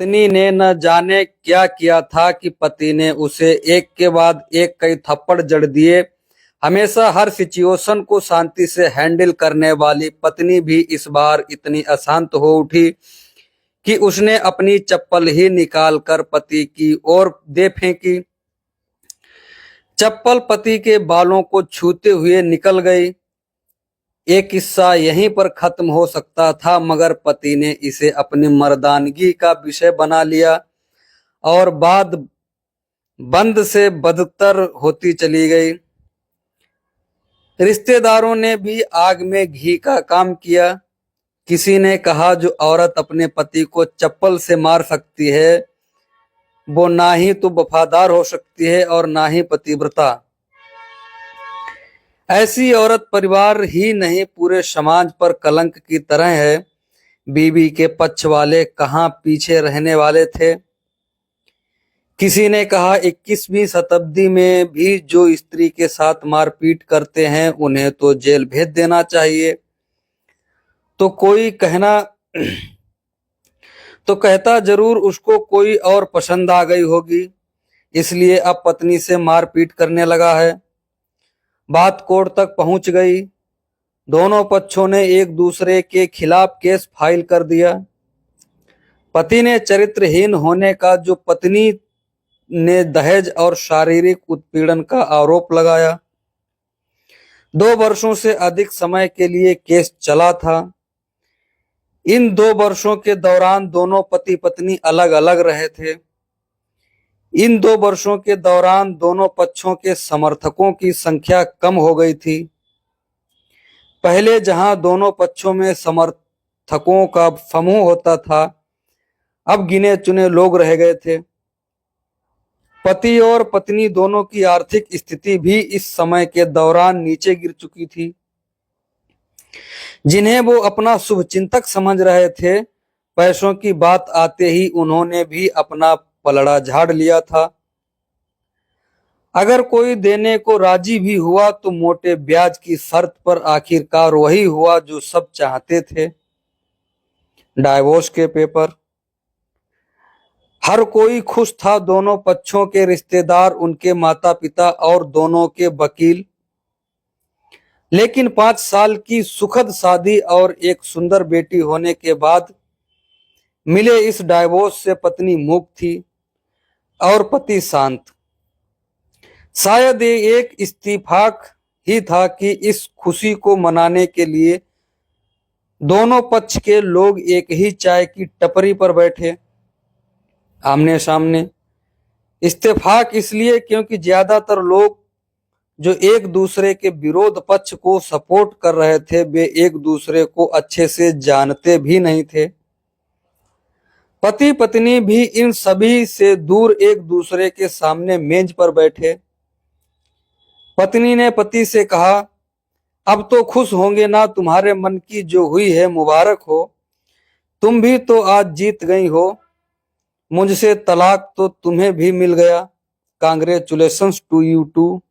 पत्नी ने न जाने क्या किया था कि पति ने उसे एक के बाद एक कई थप्पड़ जड़ दिए। हमेशा हर सिचुएशन को शांति से हैंडल करने वाली पत्नी भी इस बार इतनी अशांत हो उठी कि उसने अपनी चप्पल ही निकाल कर पति की ओर दे फेंकी। चप्पल पति के बालों को छूते हुए निकल गई। ये किस्सा यहीं पर खत्म हो सकता था, मगर पति ने इसे अपनी मर्दानगी का विषय बना लिया और बात बंद से बदतर होती चली गई। रिश्तेदारों ने भी आग में घी का काम किया। किसी ने कहा, जो औरत अपने पति को चप्पल से मार सकती है वो ना ही तो वफादार हो सकती है और ना ही पतिव्रता। ऐसी औरत परिवार ही नहीं पूरे समाज पर कलंक की तरह है। बीवी के पक्ष वाले कहाँ पीछे रहने वाले थे। किसी ने कहा, 21वीं शताब्दी में भी जो स्त्री के साथ मारपीट करते हैं उन्हें तो जेल भेज देना चाहिए। तो कोई कहता जरूर उसको कोई और पसंद आ गई होगी, इसलिए अब पत्नी से मारपीट करने लगा है। बात कोर्ट तक पहुंच गई। दोनों पक्षों ने एक दूसरे के खिलाफ केस फाइल कर दिया। पति ने चरित्रहीन होने का, जो पत्नी ने दहेज और शारीरिक उत्पीड़न का आरोप लगाया। 2 वर्षों से अधिक समय के लिए केस चला था। इन 2 वर्षों के दौरान दोनों पति पत्नी अलग अलग रहे थे। इन 2 वर्षों के दौरान दोनों पक्षों के समर्थकों की संख्या कम हो गई थी। पहले जहां दोनों पक्षों में समर्थकों का समूह होता था, अब गिने चुने लोग रह गए थे। पति और पत्नी दोनों की आर्थिक स्थिति भी इस समय के दौरान नीचे गिर चुकी थी। जिन्हें वो अपना शुभचिंतक समझ रहे थे, पैसों की बात आते ही उन्होंने भी अपना पलड़ा झाड़ लिया था। अगर कोई देने को राजी भी हुआ तो मोटे ब्याज की शर्त पर। आखिरकार वही हुआ जो सब चाहते थे, डाइवोर्स के पेपर। हर कोई खुश था, दोनों पक्षों के रिश्तेदार, उनके माता पिता और दोनों के वकील। लेकिन 5 साल की सुखद शादी और एक सुंदर बेटी होने के बाद मिले इस डाइवोर्स से पत्नी मूक थी और पति शांत। शायद ये एक इत्तेफाक ही था कि इस खुशी को मनाने के लिए दोनों पक्ष के लोग एक ही चाय की टपरी पर बैठे, आमने सामने। इत्तेफाक इसलिए क्योंकि ज्यादातर लोग जो एक दूसरे के विरोध पक्ष को सपोर्ट कर रहे थे, वे एक दूसरे को अच्छे से जानते भी नहीं थे। पति पत्नी भी इन सभी से दूर एक दूसरे के सामने मेज पर बैठे। पत्नी ने पति से कहा, अब तो खुश होंगे ना, तुम्हारे मन की जो हुई है मुबारक हो। तुम भी तो आज जीत गई हो। मुझसे तलाक तो तुम्हें भी मिल गया। Congratulations to you too.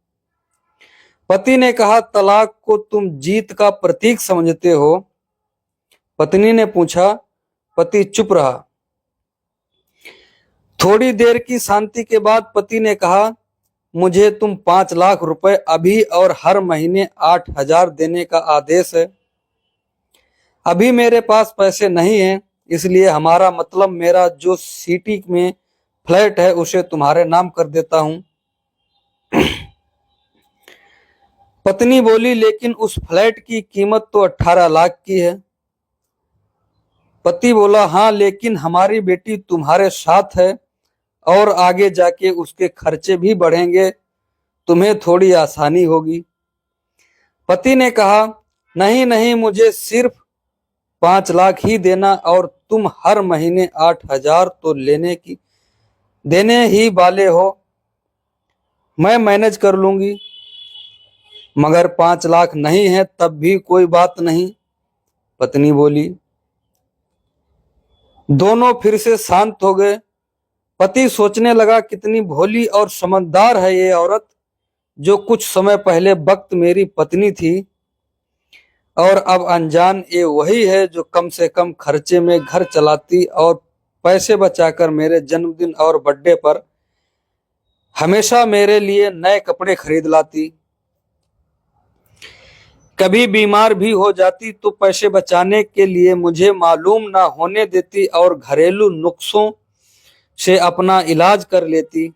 पति ने कहा, तलाक को तुम जीत का प्रतीक समझते हो? पत्नी ने पूछा। पति चुप रहा। थोड़ी देर की शांति के बाद पति ने कहा, मुझे तुम 5 लाख रुपए अभी और हर महीने 8,000 देने का आदेश है। अभी मेरे पास पैसे नहीं हैं, इसलिए हमारा मतलब मेरा जो सिटी में फ्लैट है उसे तुम्हारे नाम कर देता हूं। पत्नी बोली, लेकिन उस फ्लैट की कीमत तो 18 लाख की है। पति बोला, हाँ, लेकिन हमारी बेटी तुम्हारे साथ है और आगे जाके उसके खर्चे भी बढ़ेंगे, तुम्हें थोड़ी आसानी होगी। पति ने कहा, नहीं नहीं, मुझे सिर्फ 5 लाख ही देना और तुम हर महीने 8,000 तो देने ही वाले हो। मैं मैनेज कर लूंगी। मगर 5 लाख नहीं है तब भी कोई बात नहीं, पत्नी बोली। दोनों फिर से शांत हो गए। पति सोचने लगा, कितनी भोली और समझदार है ये औरत, जो कुछ समय पहले वक्त मेरी पत्नी थी और अब अनजान ये वही है जो कम से कम खर्चे में घर चलाती और पैसे बचाकर मेरे जन्मदिन और बर्थडे पर हमेशा मेरे लिए नए कपड़े खरीद लाती। कभी बीमार भी हो जाती तो पैसे बचाने के लिए मुझे मालूम ना होने देती और घरेलू नुस्खों से अपना इलाज कर लेती।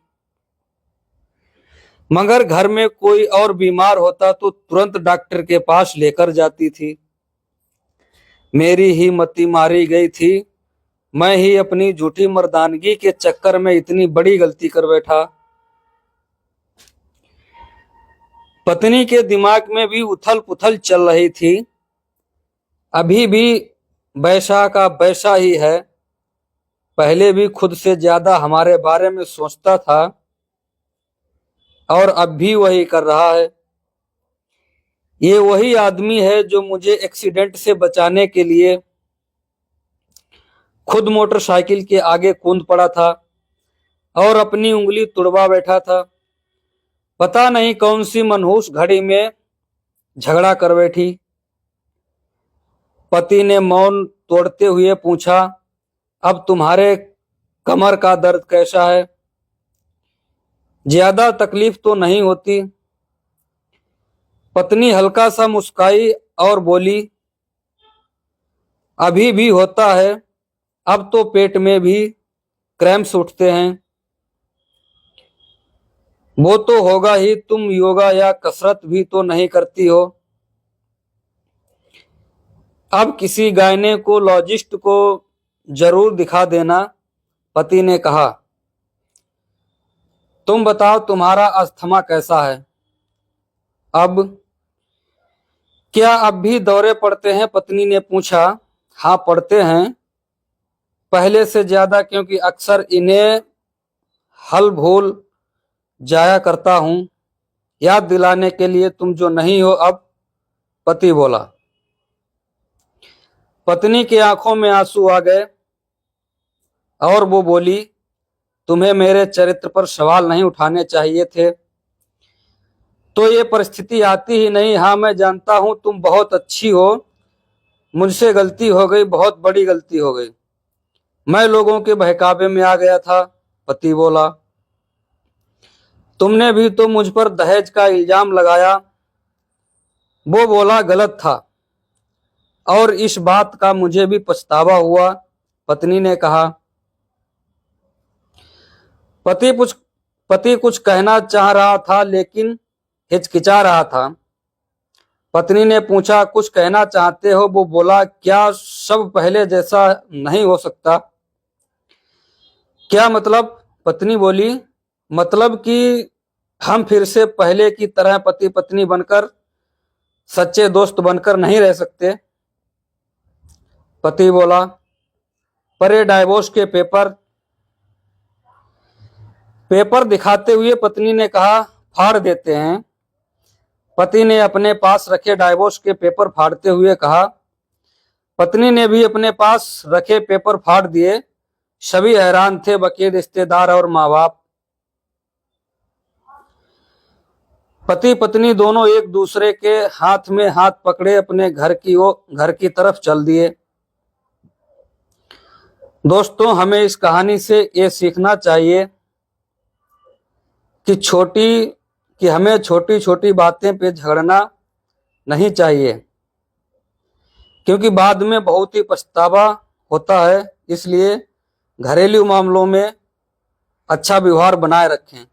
मगर घर में कोई और बीमार होता तो तुरंत डॉक्टर के पास लेकर जाती थी। मेरी ही मति मारी गई थी। मैं ही अपनी झूठी मर्दानगी के चक्कर में इतनी बड़ी गलती कर बैठा। पत्नी के दिमाग में भी उथल पुथल चल रही थी। अभी भी वैसा का वैसा ही है। पहले भी खुद से ज्यादा हमारे बारे में सोचता था और अब भी वही कर रहा है। ये वही आदमी है जो मुझे एक्सीडेंट से बचाने के लिए खुद मोटरसाइकिल के आगे कूद पड़ा था और अपनी उंगली तुड़वा बैठा था। पता नहीं कौन सी मनहूस घड़ी में झगड़ा कर बैठी। पति ने मौन तोड़ते हुए पूछा, अब तुम्हारे कमर का दर्द कैसा है? ज्यादा तकलीफ तो नहीं होती? पत्नी हल्का सा मुस्काई और बोली, अभी भी होता है। अब तो पेट में भी क्रैम्प्स उठते हैं। वो तो होगा ही, तुम योगा या कसरत भी तो नहीं करती हो। अब किसी गायनेकोलॉजिस्ट को जरूर दिखा देना, पति ने कहा। तुम बताओ तुम्हारा अस्थमा कैसा है? अब क्या अब भी दौरे पड़ते हैं? पत्नी ने पूछा। हाँ पड़ते हैं, पहले से ज्यादा, क्योंकि अक्सर इन्हें हल भूल जाया करता हूं। याद दिलाने के लिए तुम जो नहीं हो अब, पति बोला। पत्नी की आंखों में आंसू आ गए और वो बोली, तुम्हें मेरे चरित्र पर सवाल नहीं उठाने चाहिए थे, तो ये परिस्थिति आती ही नहीं। हाँ मैं जानता हूं तुम बहुत अच्छी हो, मुझसे गलती हो गई, बहुत बड़ी गलती हो गई। मैं लोगों के बहकावे में आ गया था, पति बोला। तुमने भी तो मुझ पर दहेज का इल्जाम लगाया। वो बोला, गलत था और इस बात का मुझे भी पछतावा हुआ, पत्नी ने कहा। पति कुछ कहना चाह रहा था लेकिन हिचकिचा रहा था। पत्नी ने पूछा, कुछ कहना चाहते हो? वो बोला, क्या सब पहले जैसा नहीं हो सकता? क्या मतलब? पत्नी बोली, मतलब कि हम फिर से पहले की तरह पति पत्नी बनकर, सच्चे दोस्त बनकर नहीं रह सकते? पति बोला, पर ये डाइवोर्स के पेपर दिखाते हुए पत्नी ने कहा, फाड़ देते हैं। पति ने अपने पास रखे डाइवोर्स के पेपर फाड़ते हुए कहा। पत्नी ने भी अपने पास रखे पेपर फाड़ दिए। सभी हैरान थे, वकील, रिश्तेदार और माँ बाप। पति पत्नी दोनों एक दूसरे के हाथ में हाथ पकड़े अपने घर की तरफ चल दिए। दोस्तों, हमें इस कहानी से ये सीखना चाहिए कि हमें छोटी छोटी बातें पे झगड़ना नहीं चाहिए, क्योंकि बाद में बहुत ही पछतावा होता है। इसलिए घरेलू मामलों में अच्छा व्यवहार बनाए रखें।